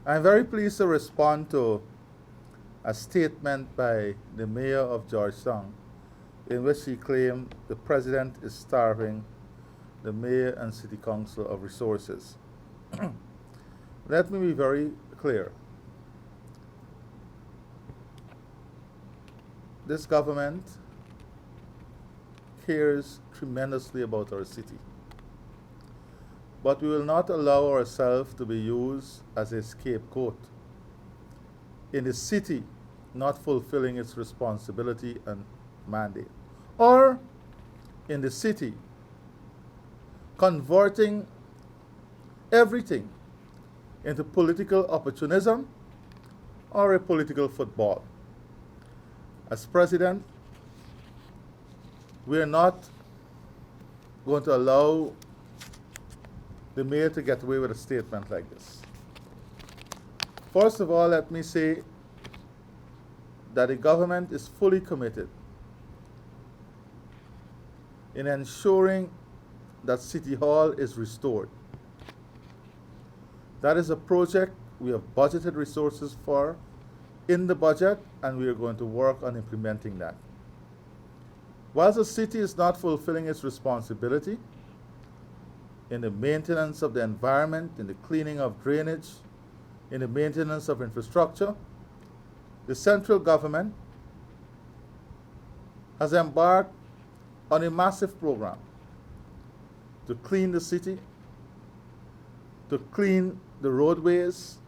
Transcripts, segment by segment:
I'm very pleased to respond to a statement by the mayor of Georgetown in which he claimed the president is starving the mayor and city council of resources. Let me be very clear. This government cares tremendously about our city, but we will not allow ourselves to be used as a scapegoat in the city not fulfilling its responsibility and mandate, or in the city converting everything into political opportunism or a political football. As president, we are not going to allow the mayor to get away with a statement like this. First of all, let me say that the government is fully committed in ensuring that City Hall is restored. That is a project we have budgeted resources for in the budget, and we are going to work on implementing that. Whilst the city is not fulfilling its responsibility in the maintenance of the environment, in the cleaning of drainage, in the maintenance of infrastructure, the central government has embarked on a massive program to clean the city, to clean the roadways,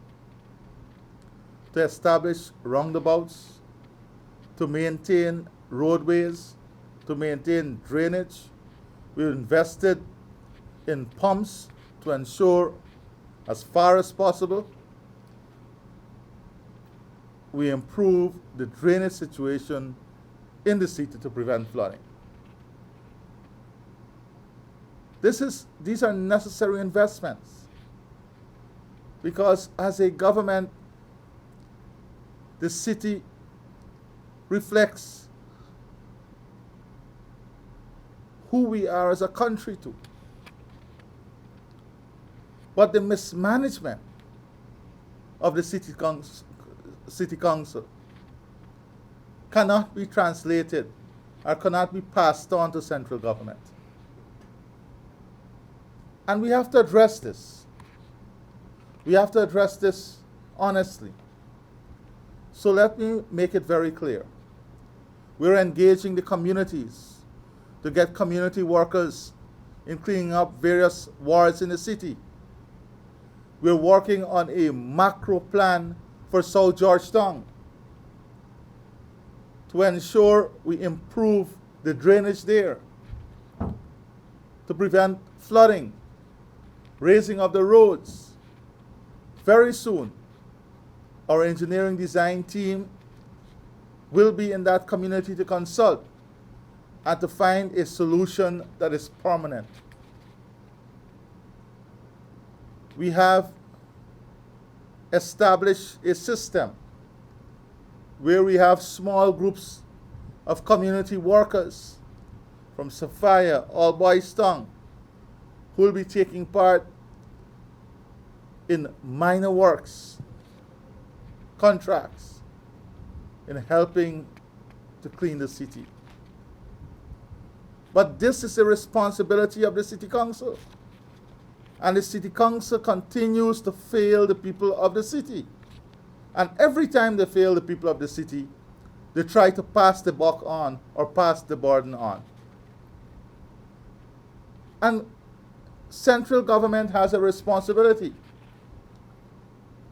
to establish roundabouts, to maintain roadways, to maintain drainage. We've invested in pumps to ensure, as far as possible, we improve the drainage situation in the city to prevent flooding. These are necessary investments because as a government, the city reflects who we are as a country too. But the mismanagement of the city council cannot be translated or cannot be passed on to central government. And we have to address this. We have to address this honestly. So let me make it very clear. We're engaging the communities to get community workers in cleaning up various wards in the city. We're working on a macro plan for South Georgetown to ensure we improve the drainage there, to prevent flooding, raising of the roads. Very soon, our engineering design team will be in that community to consult and to find a solution that is permanent. We have established a system where we have small groups of community workers from Sophia, All Boys Town, who will be taking part in minor works, contracts, in helping to clean the city. But this is a responsibility of the city council. And the city council continues to fail the people of the city. And every time they fail the people of the city, they try to pass the buck on or pass the burden on. And central government has a responsibility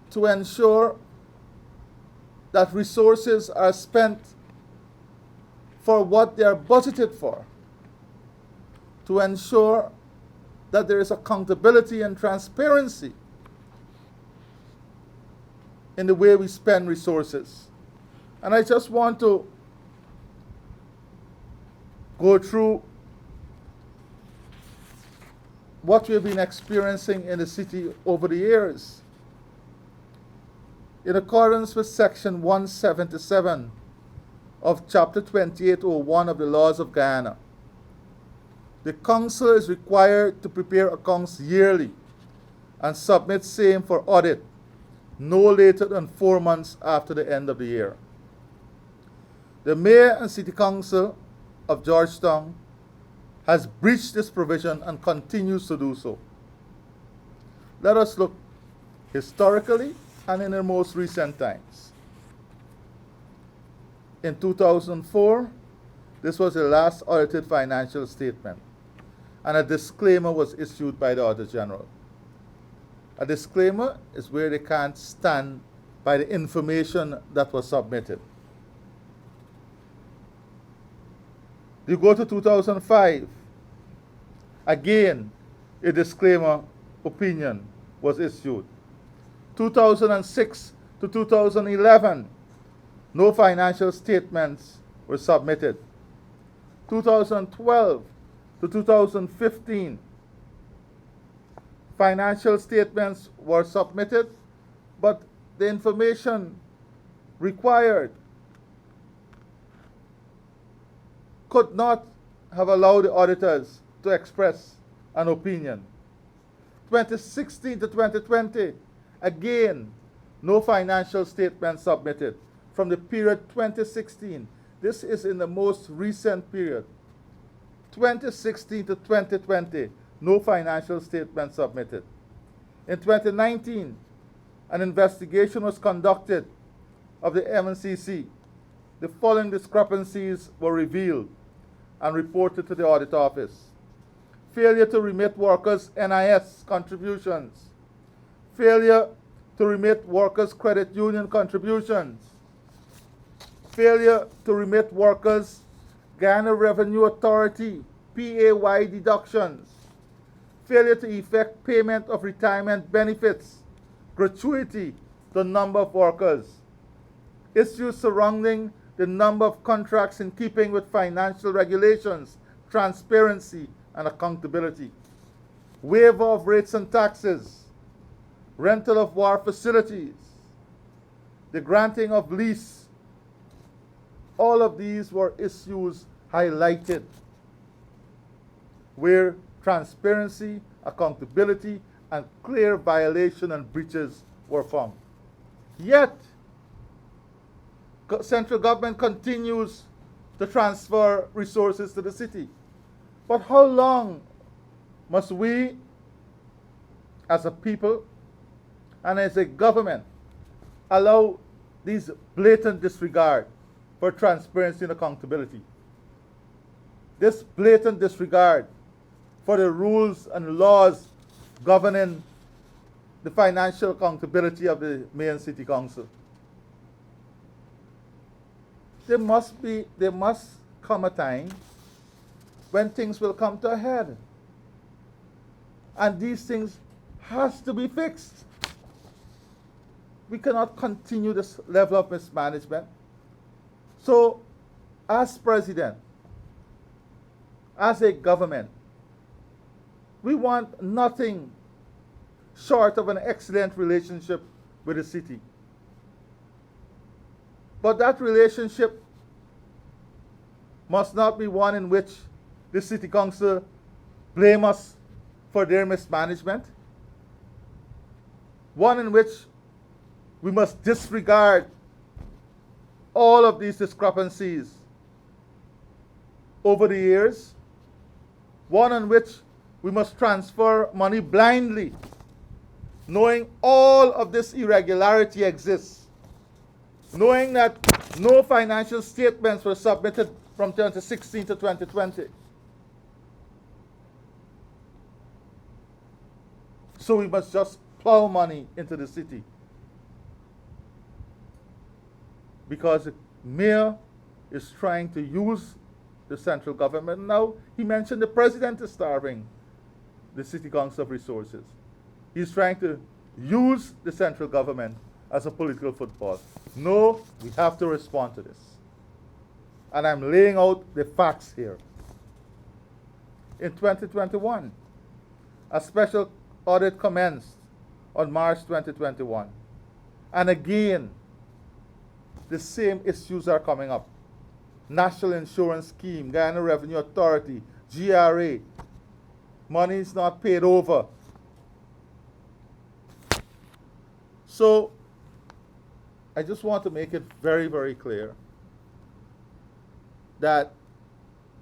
to ensure that resources are spent for what they are budgeted for, to ensure that there is accountability and transparency in the way we spend resources. And I just want to go through what we've been experiencing in the city over the years. In accordance with Section 177 of Chapter 2801 of the Laws of Guyana, the Council is required to prepare accounts yearly and submit same for audit no later than 4 months after the end of the year. The Mayor and City Council of Georgetown has breached this provision and continues to do so. Let us look historically and in the most recent times. In 2004, this was the last audited financial statement, and a disclaimer was issued by the Auditor General. A disclaimer is where they can't stand by the information that was submitted. You go to 2005, again, a disclaimer opinion was issued. 2006 to 2011, no financial statements were submitted. 2012 to 2015, financial statements were submitted, but the information required could not have allowed the auditors to express an opinion. 2016 to 2020, again, no financial statements submitted from the period 2016. This is in the most recent period. 2016 to 2020, no financial statements submitted. In 2019, an investigation was conducted of the MNCC. The following discrepancies were revealed and reported to the Audit Office. Failure to remit workers' NIS contributions. Failure to remit workers' credit union contributions. Failure to remit workers' Ghana Revenue Authority PAY deductions. Failure to effect payment of retirement benefits, gratuity to number of workers. Issues surrounding the number of contracts in keeping with financial regulations, transparency, and accountability. Waiver of rates and taxes. Rental of war facilities. The granting of lease. All of these were issues highlighted where transparency, accountability, and clear violation and breaches were found. Yet, central government continues to transfer resources to the city. But how long must we, as a people and as a government, allow these blatant disregard for transparency and accountability? This blatant disregard for the rules and laws governing the financial accountability of the Mayor and City Council. There must come a time when things will come to a head. And these things has to be fixed. We cannot continue this level of mismanagement. So, as president, as a government, we want nothing short of an excellent relationship with the city. But that relationship must not be one in which the City Council blame us for their mismanagement. One in which we must disregard all of these discrepancies over the years. One in which we must transfer money blindly, knowing all of this irregularity exists, knowing that no financial statements were submitted from 2016 to 2020. So we must just plow money into the city. Because the mayor is trying to use the central government. Now, he mentioned the president is starving the City Council of Resources. He's trying to use the central government as a political football. No, we have to respond to this. And I'm laying out the facts here. In 2021, a special audit commenced on March 2021. And again, the same issues are coming up. National Insurance Scheme, Ghana Revenue Authority, GRA, money is not paid over. So I just want to make it very, very clear that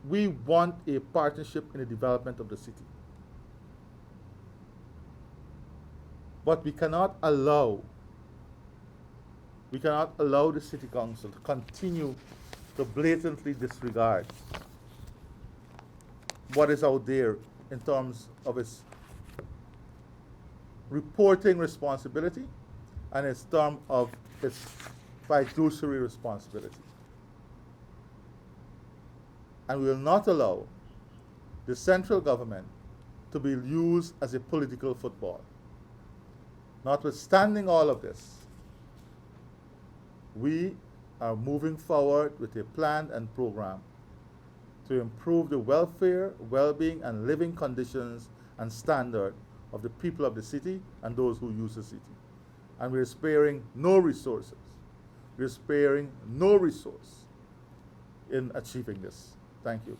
we want a partnership in the development of the city. But we cannot allow the city council to continue to blatantly disregard what is out there in terms of its reporting responsibility and its term of its fiduciary responsibility. And we will not allow the central government to be used as a political football. Notwithstanding all of this, we are moving forward with a plan and program to improve the welfare, well-being, and living conditions and standard of the people of the city and those who use the city. And we're sparing no resources. We're sparing no resource in achieving this. Thank you.